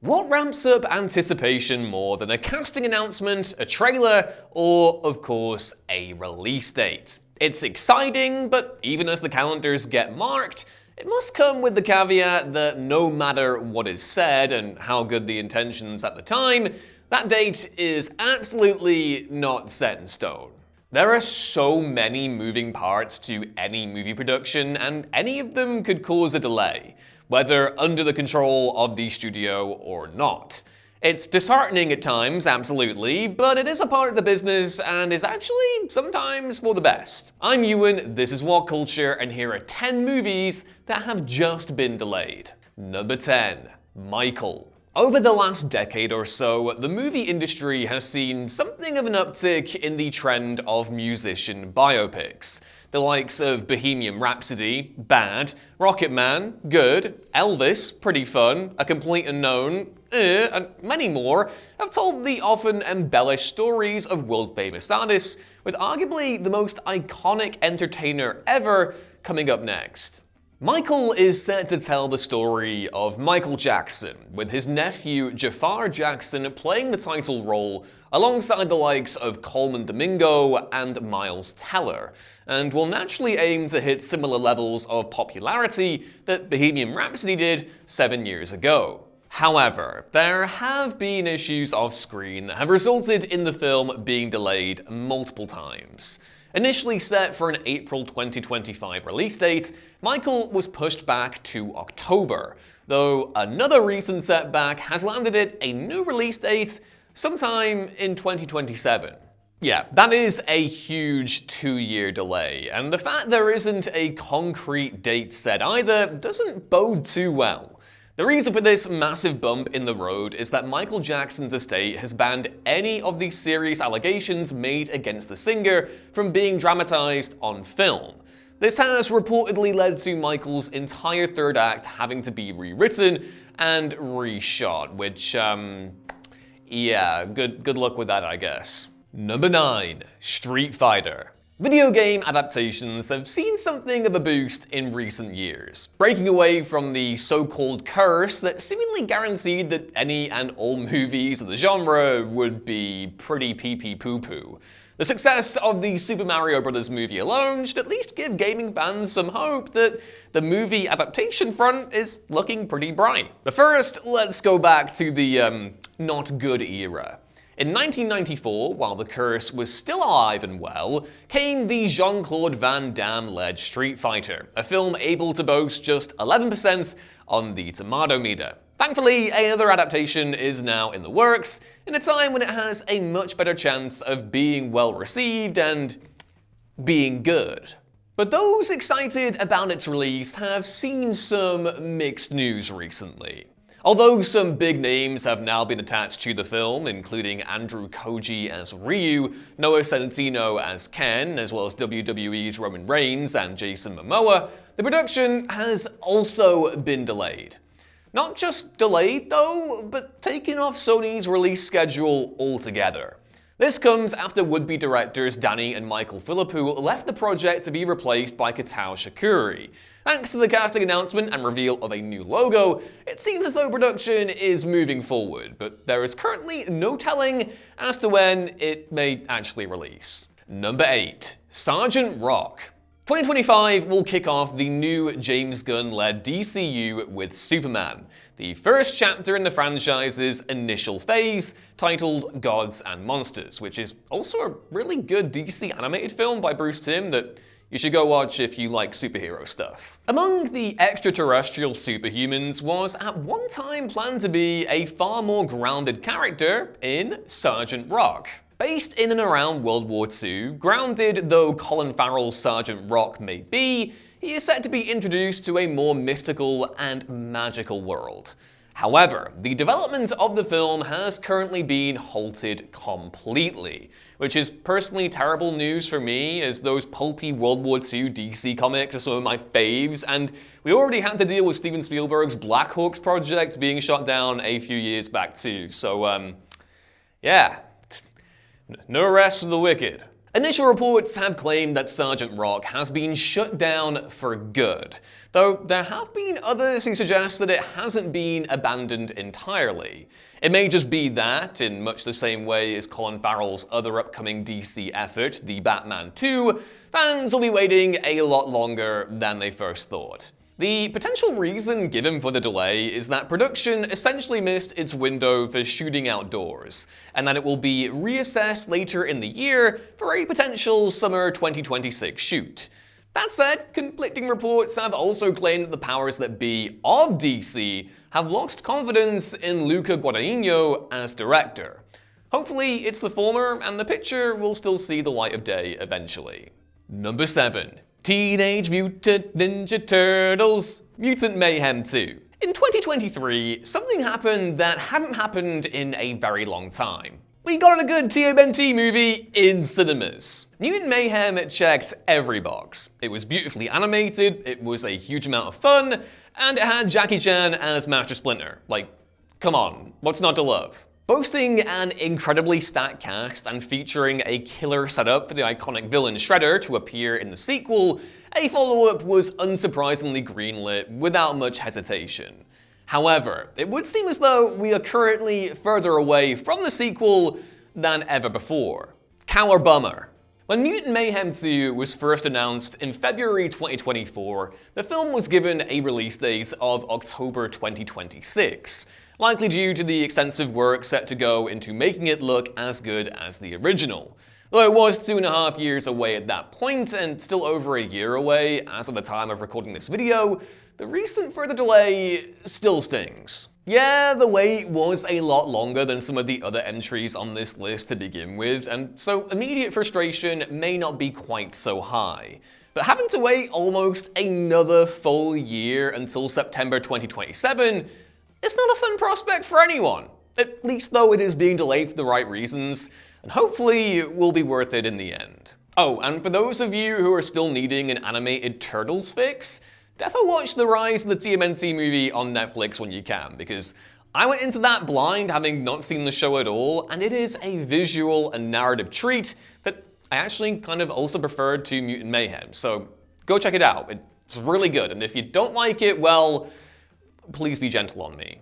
What ramps up anticipation more than a casting announcement, a trailer, or, of course, a release date? It's exciting, but even as the calendars get marked, it must come with the caveat that no matter what is said and how good the intentions at the time, that date is absolutely not set in stone. There are so many moving parts to any movie production, and any of them could cause a delay, whether under the control of the studio or not. It's disheartening at times, absolutely, but it is a part of the business and is actually sometimes for the best. I'm Ewan, this is What Culture, and here are 10 movies that have just been delayed. Number 10. Michael. Over the last decade or so, the movie industry has seen something of an uptick in the trend of musician biopics. The likes of Bohemian Rhapsody, bad, Rocket Man, good, Elvis, pretty fun, A Complete Unknown, and many more have told the often embellished stories of world-famous artists, with arguably the most iconic entertainer ever coming up next. Michael is set to tell the story of Michael Jackson, with his nephew Jafar Jackson playing the title role alongside the likes of Coleman Domingo and Miles Teller, and will naturally aim to hit similar levels of popularity that Bohemian Rhapsody did 7 years ago. However, there have been issues off-screen that have resulted in the film being delayed multiple times. Initially set for an April 2025 release date, Michael was pushed back to October, though another recent setback has landed it a new release date sometime in 2027. Yeah, that is a huge 2-year delay, and the fact there isn't a concrete date set either doesn't bode too well. The reason for this massive bump in the road is that Michael Jackson's estate has banned any of the serious allegations made against the singer from being dramatized on film. This has reportedly led to Michael's entire third act having to be rewritten and reshot, which, yeah, good luck with that, I guess. Number 9. Street Fighter. Video game adaptations have seen something of a boost in recent years, breaking away from the so-called curse that seemingly guaranteed that any and all movies of the genre would be pretty pee-pee poo-poo. The success of the Super Mario Bros. Movie alone should at least give gaming fans some hope that the movie adaptation front is looking pretty bright. But first, let's go back to the not good era. In 1994, while the curse was still alive and well, came the Jean-Claude Van Damme-led Street Fighter, a film able to boast just 11% on the tomato meter. Thankfully, another adaptation is now in the works, in a time when it has a much better chance of being well received and being good. But those excited about its release have seen some mixed news recently. Although some big names have now been attached to the film, including Andrew Koji as Ryu, Noah Centineo as Ken, as well as WWE's Roman Reigns and Jason Momoa, the production has also been delayed. Not just delayed though, but taken off Sony's release schedule altogether. This comes after would-be directors Danny and Michael Philippou left the project to be replaced by Kitao Shikuri. Thanks to the casting announcement and reveal of a new logo, it seems as though production is moving forward, but there is currently no telling as to when it may actually release. Number 8. Sergeant Rock. 2025 will kick off the new James Gunn-led DCU with Superman, the first chapter in the franchise's initial phase, titled Gods and Monsters, which is also a really good DC animated film by Bruce Timm that you should go watch if you like superhero stuff. Among the extraterrestrial superhumans was at one time planned to be a far more grounded character in Sergeant Rock. Based in and around World War II, grounded though Colin Farrell's Sergeant Rock may be, he is set to be introduced to a more mystical and magical world. However, the development of the film has currently been halted completely, which is personally terrible news for me, as those pulpy World War II DC comics are some of my faves, and we already had to deal with Steven Spielberg's Black Hawks project being shot down a few years back too, so yeah, no rest for the wicked. Initial reports have claimed that Sergeant Rock has been shut down for good, though there have been others who suggest that it hasn't been abandoned entirely. It may just be that, in much the same way as Colin Farrell's other upcoming DC effort, The Batman 2, fans will be waiting a lot longer than they first thought. The potential reason given for the delay is that production essentially missed its window for shooting outdoors, and that it will be reassessed later in the year for a potential summer 2026 shoot. That said, conflicting reports have also claimed that the powers that be of DC have lost confidence in Luca Guadagnino as director. Hopefully it's the former, and the picture will still see the light of day eventually. Number 7. Teenage Mutant Ninja Turtles Mutant Mayhem 2. In 2023, something happened that hadn't happened in a very long time. We got a good TMNT movie in cinemas. Mutant Mayhem checked every box. It was beautifully animated, it was a huge amount of fun, and it had Jackie Chan as Master Splinter. Like, come on, what's not to love? Boasting an incredibly stacked cast and featuring a killer setup for the iconic villain Shredder to appear in the sequel, a follow-up was unsurprisingly greenlit without much hesitation. However, it would seem as though we are currently further away from the sequel than ever before. Cower bummer. When Mutant Mayhem 2 was first announced in February 2024, the film was given a release date of October 2026. Likely due to the extensive work set to go into making it look as good as the original. Though it was 2.5 years away at that point, and still over a year away as of the time of recording this video, the recent further delay still stings. Yeah, the wait was a lot longer than some of the other entries on this list to begin with, and so immediate frustration may not be quite so high. But having to wait almost another full year until September 2027, it's not a fun prospect for anyone, at least though it is being delayed for the right reasons, and hopefully will be worth it in the end. Oh, and for those of you who are still needing an animated Turtles fix, defo watch the Rise of the TMNT movie on Netflix when you can, because I went into that blind having not seen the show at all, and it is a visual and narrative treat that I actually kind of also preferred to Mutant Mayhem, so go check it out. It's really good, and if you don't like it, well, please be gentle on me.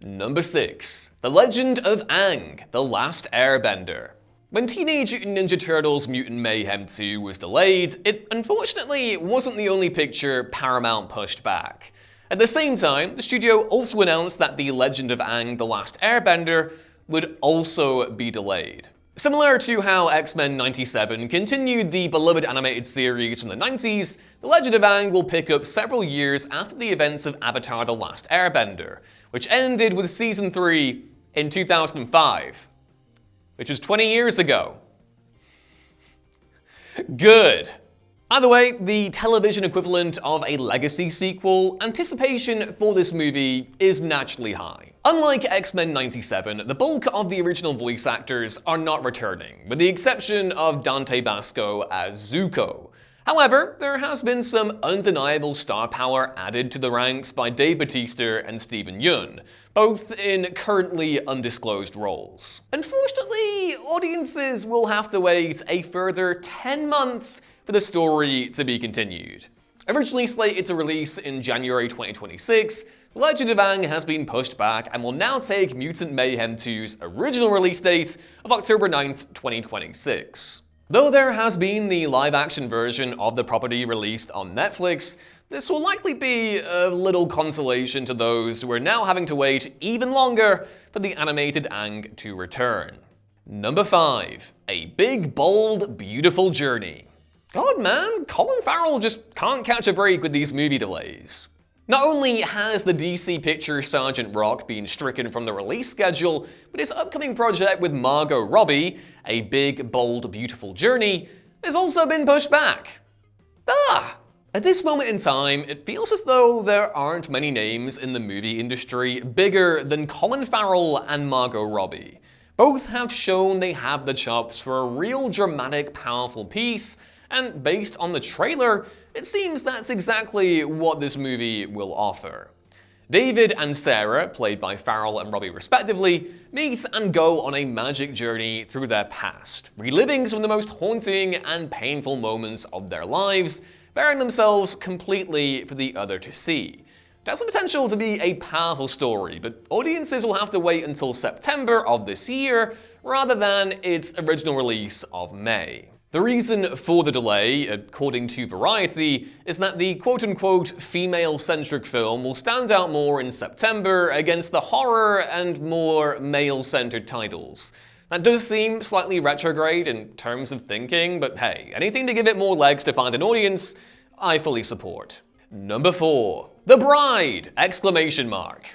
Number 6. The Legend of Aang, The Last Airbender. When Teenage Mutant Ninja Turtles Mutant Mayhem 2 was delayed, it unfortunately wasn't the only picture Paramount pushed back. At the same time, the studio also announced that The Legend of Aang, The Last Airbender would also be delayed. Similar to how X-Men 97 continued the beloved animated series from the 90s, The Legend of Aang will pick up several years after the events of Avatar: The Last Airbender, which ended with Season 3 in 2005, which was 20 years ago. Good. Either way, the television equivalent of a legacy sequel, anticipation for this movie is naturally high. Unlike X-Men 97, the bulk of the original voice actors are not returning, with the exception of Dante Basco as Zuko. However, there has been some undeniable star power added to the ranks by Dave Bautista and Steven Yeun, both in currently undisclosed roles. Unfortunately, audiences will have to wait a further 10 months for the story to be continued. Originally slated to release in January 2026, The Legend of Aang has been pushed back and will now take Mutant Mayhem 2's original release date of October 9th, 2026. Though there has been the live-action version of the property released on Netflix, this will likely be a little consolation to those who are now having to wait even longer for the animated Aang to return. Number 5. A big, bold, beautiful journey. God man, Colin Farrell just can't catch a break with these movie delays. Not only has the DC picture Sergeant Rock been stricken from the release schedule, but his upcoming project with Margot Robbie, A Big, Bold, Beautiful Journey, has also been pushed back. At this moment in time, it feels as though there aren't many names in the movie industry bigger than Colin Farrell and Margot Robbie. Both have shown they have the chops for a real dramatic, powerful piece, and based on the trailer, it seems that's exactly what this movie will offer. David and Sarah, played by Farrell and Robbie respectively, meet and go on a magic journey through their past, reliving some of the most haunting and painful moments of their lives, bearing themselves completely for the other to see. It has the potential to be a powerful story, but audiences will have to wait until September of this year rather than its original release of May. The reason for the delay, according to Variety, is that the quote-unquote female-centric film will stand out more in September against the horror and more male-centered titles. That does seem slightly retrograde in terms of thinking, but hey, anything to give it more legs to find an audience, I fully support. Number 4. The Bride! Exclamation mark.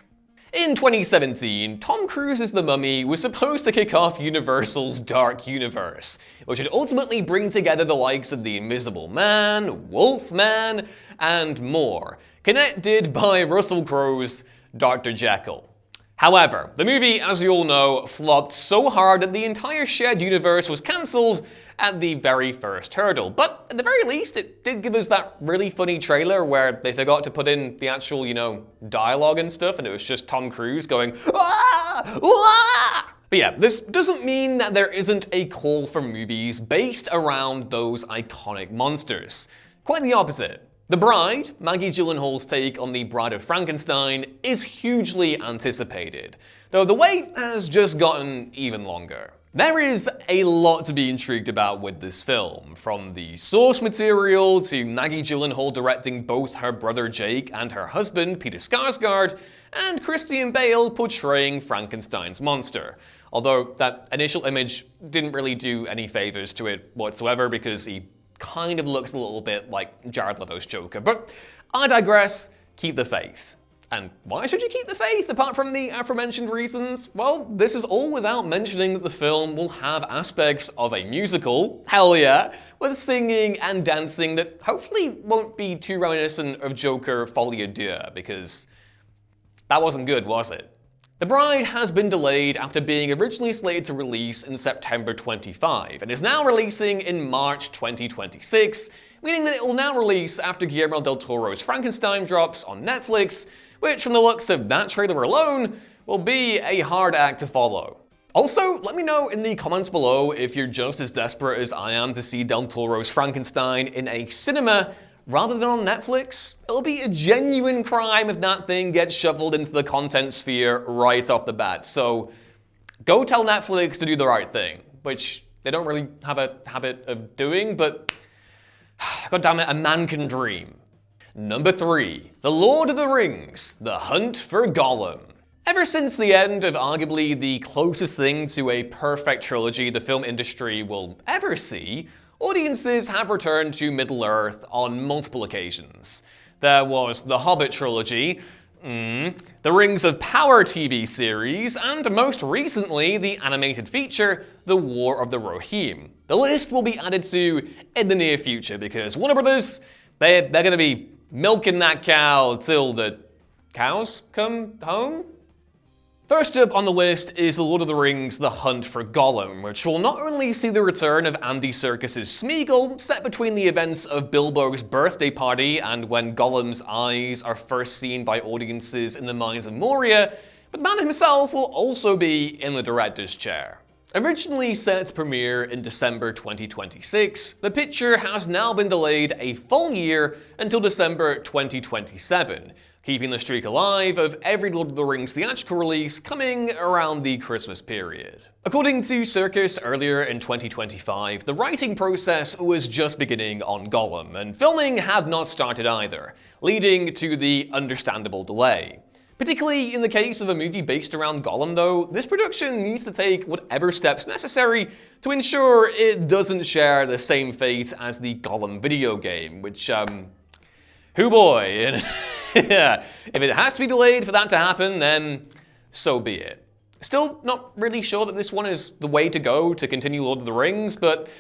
In 2017, Tom Cruise's The Mummy was supposed to kick off Universal's Dark Universe, which would ultimately bring together the likes of The Invisible Man, Wolfman, and more, connected by Russell Crowe's Dr. Jekyll. However, the movie, as we all know, flopped so hard that the entire shared universe was cancelled at the very first hurdle. But at the very least, it did give us that really funny trailer where they forgot to put in the actual, dialogue and stuff, and it was just Tom Cruise going, "Ah! Ah!" But yeah, this doesn't mean that there isn't a call for movies based around those iconic monsters. Quite the opposite. The Bride, Maggie Gyllenhaal's take on the Bride of Frankenstein, is hugely anticipated, though the wait has just gotten even longer. There is a lot to be intrigued about with this film, from the source material to Maggie Gyllenhaal directing both her brother Jake and her husband Peter Skarsgård, and Christian Bale portraying Frankenstein's monster. Although that initial image didn't really do any favors to it whatsoever because he kind of looks a little bit like Jared Leto's Joker. But I digress, keep the faith. And why should you keep the faith, apart from the aforementioned reasons? Well, this is all without mentioning that the film will have aspects of a musical, hell yeah, with singing and dancing that hopefully won't be too reminiscent of Joker Folie à Deux, because that wasn't good, was it? The Bride has been delayed after being originally slated to release in September 25, and is now releasing in March 2026, meaning that it will now release after Guillermo del Toro's Frankenstein drops on Netflix, which from the looks of that trailer alone, will be a hard act to follow. Also, let me know in the comments below if you're just as desperate as I am to see del Toro's Frankenstein in a cinema rather than on Netflix. It'll be a genuine crime if that thing gets shuffled into the content sphere right off the bat. So go tell Netflix to do the right thing, which they don't really have a habit of doing, but god damn it, a man can dream. Number 3. The Lord of the Rings, The Hunt for Gollum. Ever since the end of arguably the closest thing to a perfect trilogy the film industry will ever see, audiences have returned to Middle-earth on multiple occasions. There was the Hobbit trilogy, the Rings of Power TV series, and most recently the animated feature, The War of the Rohirrim. The list will be added to in the near future because Warner Brothers, they're gonna be milking that cow till the cows come home? First up on the list is The Lord of the Rings, The Hunt for Gollum, which will not only see the return of Andy Serkis's Smeagol, set between the events of Bilbo's birthday party and when Gollum's eyes are first seen by audiences in the Mines of Moria, but the man himself will also be in the director's chair. Originally set to premiere in December 2026, the picture has now been delayed a full year until December 2027, keeping the streak alive of every Lord of the Rings theatrical release coming around the Christmas period. According to Serkis earlier in 2025, the writing process was just beginning on Gollum, and filming had not started either, leading to the understandable delay. Particularly in the case of a movie based around Gollum though, this production needs to take whatever steps necessary to ensure it doesn't share the same fate as the Gollum video game, which, hoo boy. Yeah, if it has to be delayed for that to happen, then so be it. Still not really sure that this one is the way to go to continue Lord of the Rings, but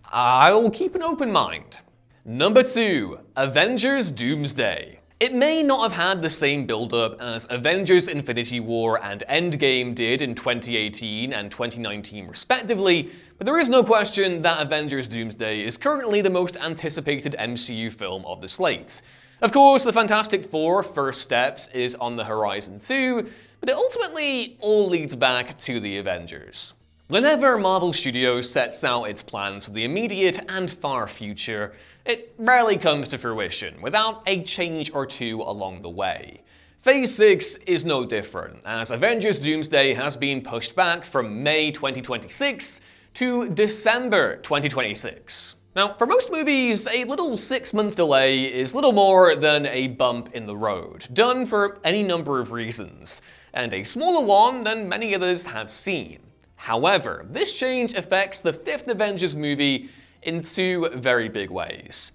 I'll keep an open mind. Number 2, Avengers Doomsday. It may not have had the same build-up as Avengers Infinity War and Endgame did in 2018 and 2019 respectively, but there is no question that Avengers Doomsday is currently the most anticipated MCU film of the slate. Of course, the Fantastic Four First Steps is on the horizon too, but it ultimately all leads back to the Avengers. Whenever Marvel Studios sets out its plans for the immediate and far future, it rarely comes to fruition without a change or two along the way. Phase 6 is no different, as Avengers Doomsday has been pushed back from May 2026 to December 2026. Now, for most movies, a little 6-month delay is little more than a bump in the road, done for any number of reasons, and a smaller one than many others have seen. However, this change affects the 5th Avengers movie in two very big ways.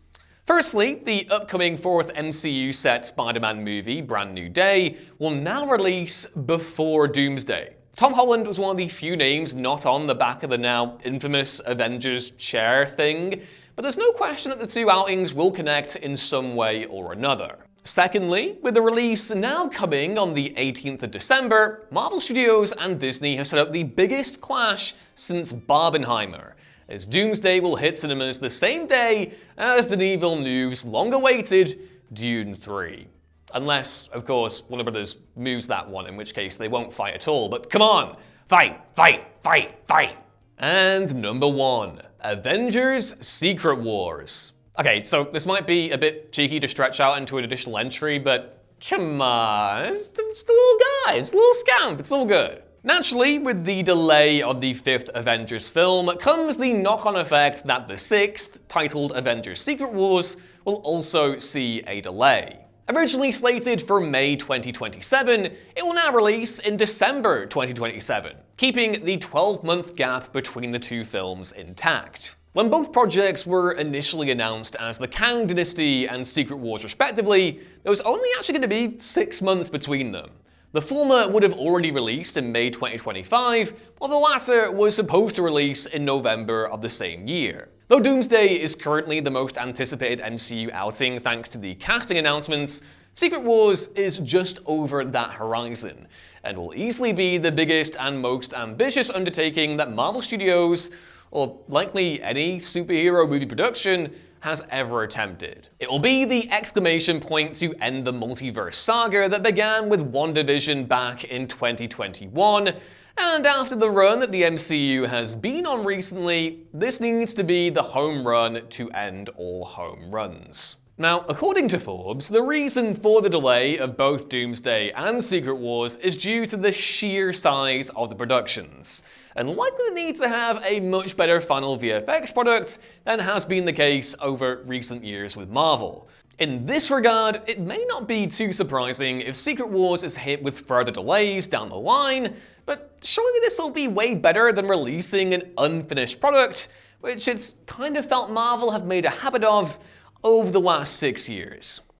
Firstly, the upcoming 4th MCU set Spider-Man movie, Brand New Day, will now release before Doomsday. Tom Holland was one of the few names not on the back of the now infamous Avengers chair thing, but there's no question that the two outings will connect in some way or another. Secondly, with the release now coming on the 18th of December, Marvel Studios and Disney have set up the biggest clash since Barbenheimer, as Doomsday will hit cinemas the same day as Denis Villeneuve's long-awaited Dune 3. Unless, of course, Warner Brothers moves that one, in which case they won't fight at all. But come on! Fight! Fight! Fight! Fight! And number 1. Avengers Secret Wars. Okay, so this might be a bit cheeky to stretch out into an additional entry, but come on, it's the little guy, it's a little scamp, it's all good. Naturally, with the delay of the 5th Avengers film comes the knock-on effect that the 6th, titled Avengers Secret Wars, will also see a delay. Originally slated for May 2027, it will now release in December 2027, keeping the 12-month gap between the two films intact. When both projects were initially announced as the Kang Dynasty and Secret Wars respectively, there was only actually going to be 6 months between them. The former would have already released in May 2025, while the latter was supposed to release in November of the same year. Though Doomsday is currently the most anticipated MCU outing thanks to the casting announcements, Secret Wars is just over that horizon, and will easily be the biggest and most ambitious undertaking that Marvel Studios, or likely any superhero movie production, has ever attempted. It will be the exclamation point to end the multiverse saga that began with WandaVision back in 2021, and after the run that the MCU has been on recently, this needs to be the home run to end all home runs. Now, according to Forbes, the reason for the delay of both Doomsday and Secret Wars is due to the sheer size of the productions, and likely the need to have a much better final VFX product than has been the case over recent years with Marvel. In this regard, it may not be too surprising if Secret Wars is hit with further delays down the line, but surely this will be way better than releasing an unfinished product, which it's kind of felt Marvel have made a habit of over the last 6 years.